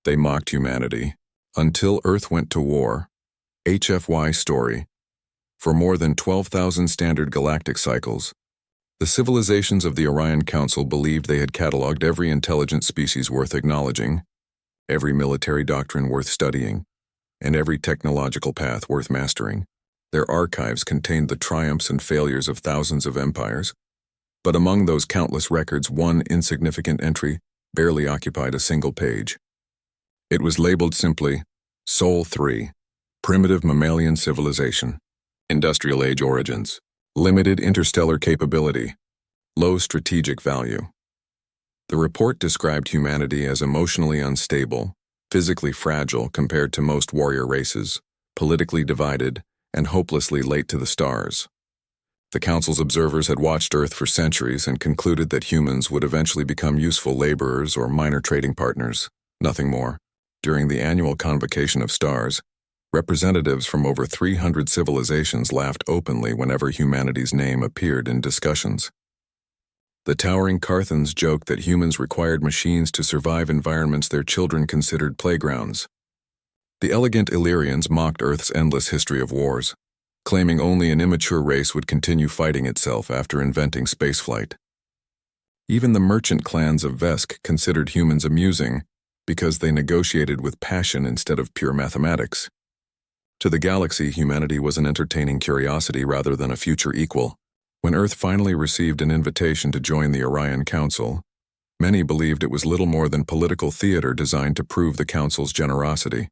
They mocked humanity. Until Earth went to war. HFY story. For more than 12,000 standard galactic cycles, the civilizations of the Orion Council believed they had cataloged every intelligent species worth acknowledging, every military doctrine worth studying, and every technological path worth mastering. Their archives contained the triumphs and failures of thousands of empires, but among those countless records, one insignificant entry barely occupied a single page. It was labeled simply, Sol 3, Primitive Mammalian Civilization, Industrial Age Origins, Limited Interstellar Capability, Low Strategic Value. The report described humanity as emotionally unstable, physically fragile compared to most warrior races, politically divided, and hopelessly late to the stars. The Council's observers had watched Earth for centuries and concluded that humans would eventually become useful laborers or minor trading partners, nothing more. During the annual convocation of stars, representatives from over 300 civilizations laughed openly whenever humanity's name appeared in discussions. The towering Carthans joked that humans required machines to survive environments their children considered playgrounds. The elegant Illyrians mocked Earth's endless history of wars, claiming only an immature race would continue fighting itself after inventing spaceflight. Even the merchant clans of Vesk considered humans amusing because they negotiated with passion instead of pure mathematics. To the galaxy, humanity was an entertaining curiosity rather than a future equal. When Earth finally received an invitation to join the Orion Council, many believed it was little more than political theater designed to prove the Council's generosity.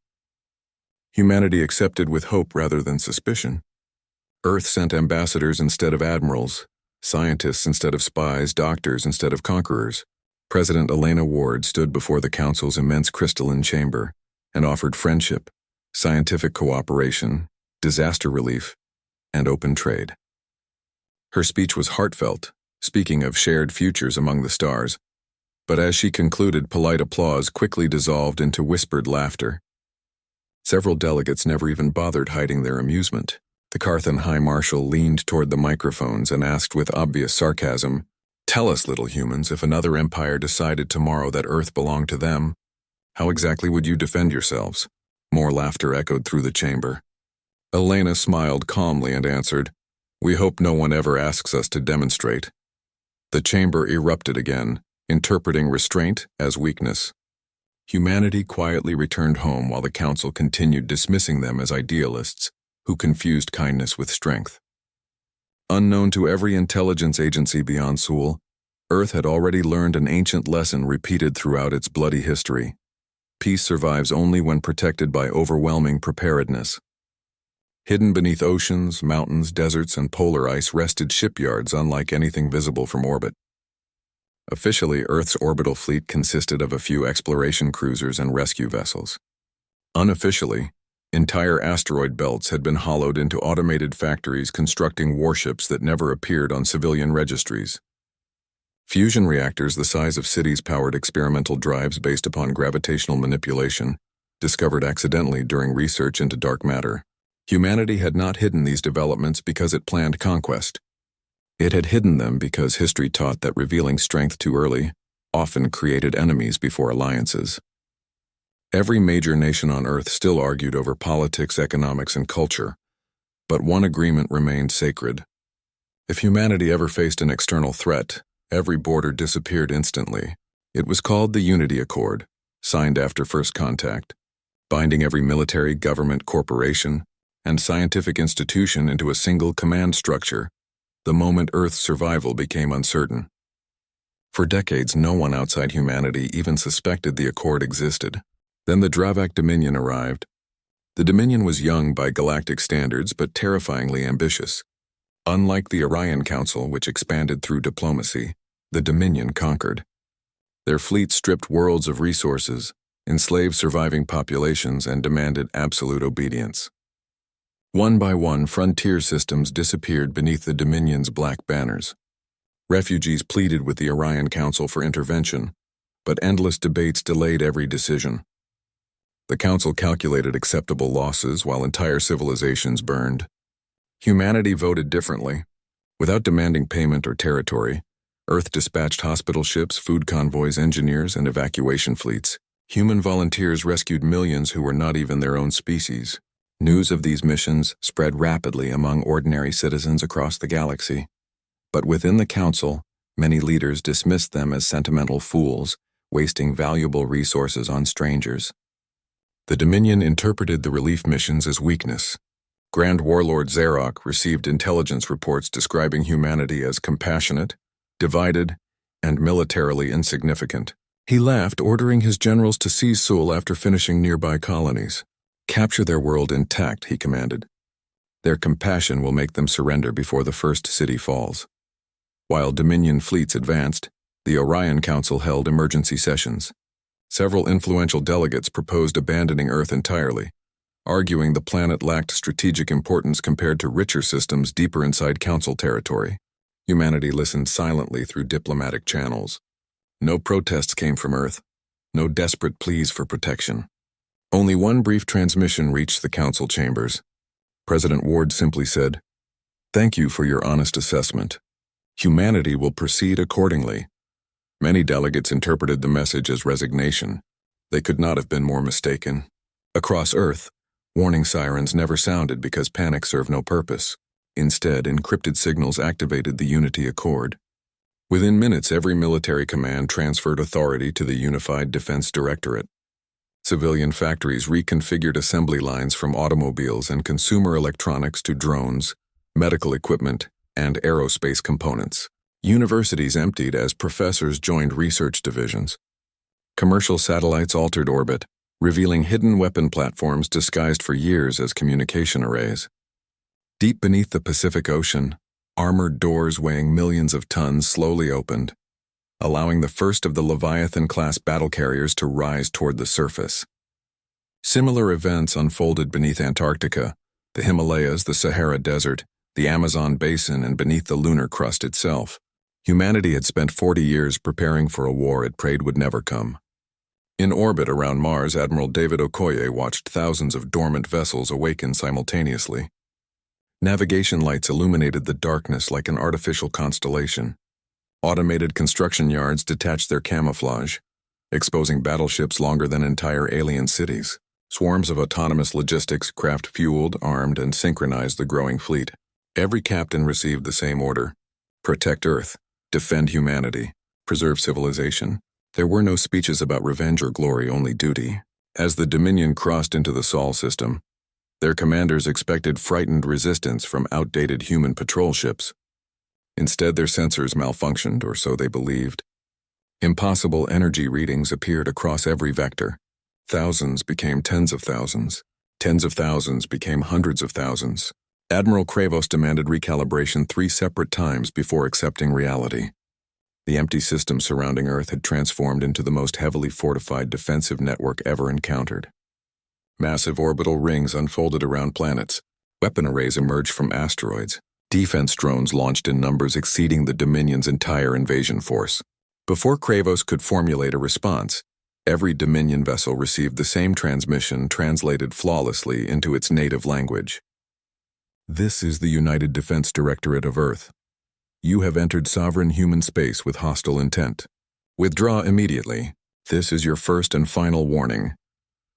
Humanity accepted with hope rather than suspicion. Earth sent ambassadors instead of admirals, scientists instead of spies, doctors instead of conquerors. President Elena Ward stood before the Council's immense crystalline chamber and offered friendship, scientific cooperation, disaster relief, and open trade. Her speech was heartfelt, speaking of shared futures among the stars, but as she concluded, polite applause quickly dissolved into whispered laughter. Several delegates never even bothered hiding their amusement. The Carthan High Marshal leaned toward the microphones and asked with obvious sarcasm, "Tell us, little humans, if another empire decided tomorrow that Earth belonged to them, how exactly would you defend yourselves?" More laughter echoed through the chamber. Elena smiled calmly and answered, "We hope no one ever asks us to demonstrate." The chamber erupted again, interpreting restraint as weakness. Humanity quietly returned home while the Council continued dismissing them as idealists who confused kindness with strength. Unknown to every intelligence agency beyond Sol, Earth had already learned an ancient lesson repeated throughout its bloody history. Peace survives only when protected by overwhelming preparedness. Hidden beneath oceans, mountains, deserts, and polar ice rested shipyards unlike anything visible from orbit. Officially, Earth's orbital fleet consisted of a few exploration cruisers and rescue vessels. Unofficially, entire asteroid belts had been hollowed into automated factories constructing warships that never appeared on civilian registries. Fusion reactors the size of cities powered experimental drives based upon gravitational manipulation, discovered accidentally during research into dark matter. Humanity had not hidden these developments because it planned conquest. It had hidden them because history taught that revealing strength too early often created enemies before alliances. Every major nation on Earth still argued over politics, economics, and culture, but one agreement remained sacred. If humanity ever faced an external threat, every border disappeared instantly. It was called the Unity Accord, signed after first contact, binding every military, government, corporation, and scientific institution into a single command structure the moment Earth's survival became uncertain. For decades, no one outside humanity even suspected the Accord existed. Then the Dravak Dominion arrived. The Dominion was young by galactic standards, but terrifyingly ambitious. Unlike the Orion Council, which expanded through diplomacy, the Dominion conquered. Their fleet stripped worlds of resources, enslaved surviving populations, and demanded absolute obedience. One by one, frontier systems disappeared beneath the Dominion's black banners. Refugees pleaded with the Orion Council for intervention, but endless debates delayed every decision. The Council calculated acceptable losses while entire civilizations burned. Humanity voted differently. Without demanding payment or territory, Earth dispatched hospital ships, food convoys, engineers, and evacuation fleets. Human volunteers rescued millions who were not even their own species. News of these missions spread rapidly among ordinary citizens across the galaxy. But within the Council, many leaders dismissed them as sentimental fools, wasting valuable resources on strangers. The Dominion interpreted the relief missions as weakness. Grand Warlord Xerok received intelligence reports describing humanity as compassionate, divided, and militarily insignificant. He laughed, ordering his generals to seize Sul after finishing nearby colonies. Capture their world intact, he commanded. Their compassion will make them surrender before the first city falls. While Dominion fleets advanced, the Orion Council held emergency sessions. Several influential delegates proposed abandoning Earth entirely, arguing the planet lacked strategic importance compared to richer systems deeper inside Council territory. Humanity listened silently through diplomatic channels. No protests came from Earth, no desperate pleas for protection. Only one brief transmission reached the Council chambers. President Ward simply said, "Thank you for your honest assessment. Humanity will proceed accordingly." Many delegates interpreted the message as resignation. They could not have been more mistaken. Across Earth, warning sirens never sounded because panic served no purpose. Instead, encrypted signals activated the Unity Accord. Within minutes, every military command transferred authority to the Unified Defense Directorate. Civilian factories reconfigured assembly lines from automobiles and consumer electronics to drones, medical equipment, and aerospace components. Universities emptied as professors joined research divisions. Commercial satellites altered orbit, revealing hidden weapon platforms disguised for years as communication arrays. Deep beneath the Pacific Ocean, armored doors weighing millions of tons slowly opened, allowing the first of the Leviathan-class battle carriers to rise toward the surface. Similar events unfolded beneath Antarctica, the Himalayas, the Sahara Desert, the Amazon basin, and beneath the lunar crust itself. Humanity had spent 40 years preparing for a war it prayed would never come. In orbit around Mars, Admiral David Okoye watched thousands of dormant vessels awaken simultaneously. Navigation lights illuminated the darkness like an artificial constellation. Automated construction yards detached their camouflage, exposing battleships longer than entire alien cities. Swarms of autonomous logistics craft fueled, armed, and synchronized the growing fleet. Every captain received the same order: protect Earth, defend humanity, preserve civilization. There were no speeches about revenge or glory, only duty. As the Dominion crossed into the Sol system, their commanders expected frightened resistance from outdated human patrol ships. Instead, their sensors malfunctioned, or so they believed. Impossible energy readings appeared across every vector. Thousands became tens of thousands. Tens of thousands became hundreds of thousands. Admiral Kravos demanded recalibration 3 separate times before accepting reality. The empty system surrounding Earth had transformed into the most heavily fortified defensive network ever encountered. Massive orbital rings unfolded around planets. Weapon arrays emerged from asteroids. Defense drones launched in numbers exceeding the Dominion's entire invasion force. Before Kravos could formulate a response, every Dominion vessel received the same transmission translated flawlessly into its native language. This is the United Defense Directorate of Earth. You have entered sovereign human space with hostile intent. Withdraw immediately. This is your first and final warning.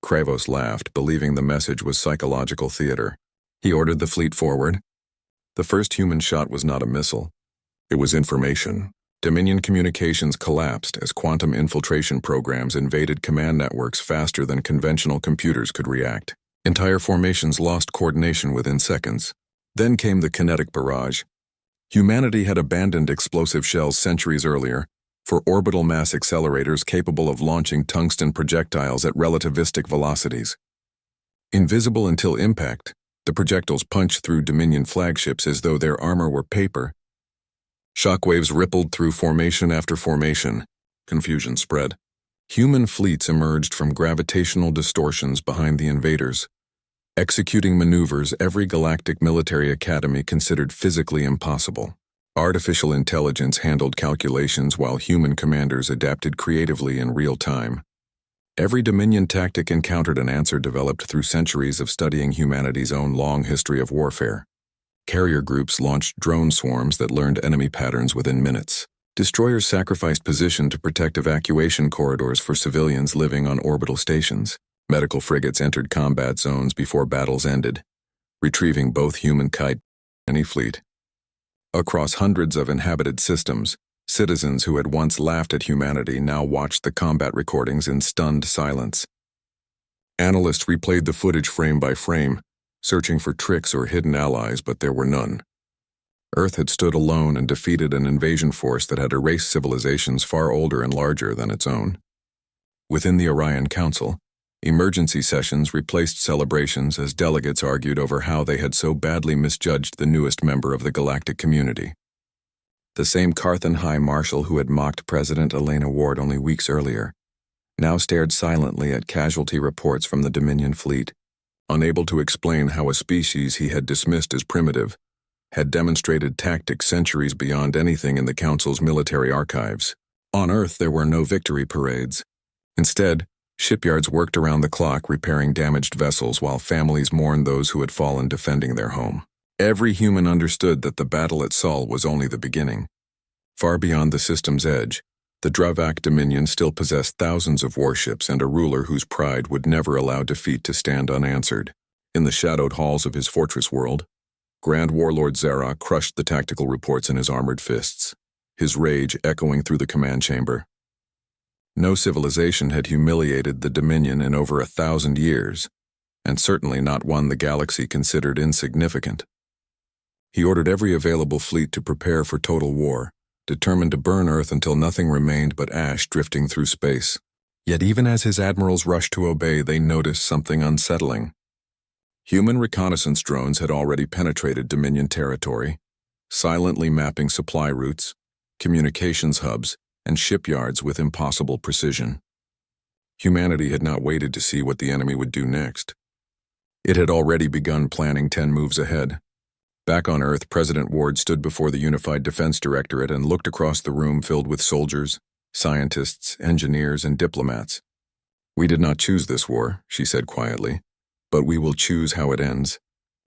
Kravos laughed, believing the message was psychological theater. He ordered the fleet forward. The first human shot was not a missile. It was information. Dominion communications collapsed as quantum infiltration programs invaded command networks faster than conventional computers could react. Entire formations lost coordination within seconds. Then came the kinetic barrage. Humanity had abandoned explosive shells centuries earlier for orbital mass accelerators capable of launching tungsten projectiles at relativistic velocities. Invisible until impact, the projectiles punched through Dominion flagships as though their armor were paper. Shockwaves rippled through formation after formation. Confusion spread. Human fleets emerged from gravitational distortions behind the invaders, executing maneuvers every galactic military academy considered physically impossible. Artificial intelligence handled calculations while human commanders adapted creatively in real time. Every Dominion tactic encountered an answer developed through centuries of studying humanity's own long history of warfare. Carrier groups launched drone swarms that learned enemy patterns within minutes. Destroyers sacrificed position to protect evacuation corridors for civilians living on orbital stations. Medical frigates entered combat zones before battles ended, retrieving both human kite and any fleet. Across hundreds of inhabited systems, citizens who had once laughed at humanity now watched the combat recordings in stunned silence. Analysts replayed the footage frame by frame, searching for tricks or hidden allies, but there were none. Earth had stood alone and defeated an invasion force that had erased civilizations far older and larger than its own. Within the Orion Council, emergency sessions replaced celebrations as delegates argued over how they had so badly misjudged the newest member of the galactic community. The same Carthan High Marshal who had mocked President Elena Ward only weeks earlier now stared silently at casualty reports from the Dominion fleet, unable to explain how a species he had dismissed as primitive had demonstrated tactics centuries beyond anything in the Council's military archives. On Earth, there were no victory parades. Instead, shipyards worked around the clock repairing damaged vessels while families mourned those who had fallen defending their home. Every human understood that the battle at Sol was only the beginning. Far beyond the system's edge, the Dravak Dominion still possessed thousands of warships and a ruler whose pride would never allow defeat to stand unanswered. In the shadowed halls of his fortress world, Grand Warlord Zarok crushed the tactical reports in his armored fists, his rage echoing through the command chamber. No civilization had humiliated the Dominion in over 1,000 years, and certainly not one the galaxy considered insignificant. He ordered every available fleet to prepare for total war, determined to burn Earth until nothing remained but ash drifting through space. Yet even as his admirals rushed to obey, they noticed something unsettling. Human reconnaissance drones had already penetrated Dominion territory, silently mapping supply routes, communications hubs, and shipyards with impossible precision. Humanity had not waited to see what the enemy would do next. It had already begun planning 10 moves ahead. Back on Earth, President Ward stood before the Unified Defense Directorate and looked across the room filled with soldiers, scientists, engineers, and diplomats. "We did not choose this war," she said quietly, "but we will choose how it ends.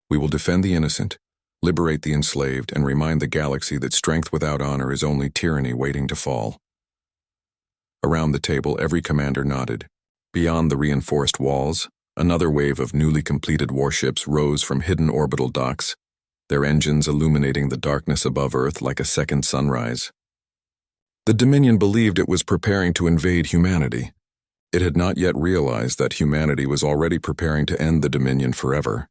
We will defend the innocent, liberate the enslaved, and remind the galaxy that strength without honor is only tyranny waiting to fall." Around the table, every commander nodded. Beyond the reinforced walls, another wave of newly completed warships rose from hidden orbital docks, their engines illuminating the darkness above Earth like a second sunrise. The Dominion believed it was preparing to invade humanity. It had not yet realized that humanity was already preparing to end the Dominion forever.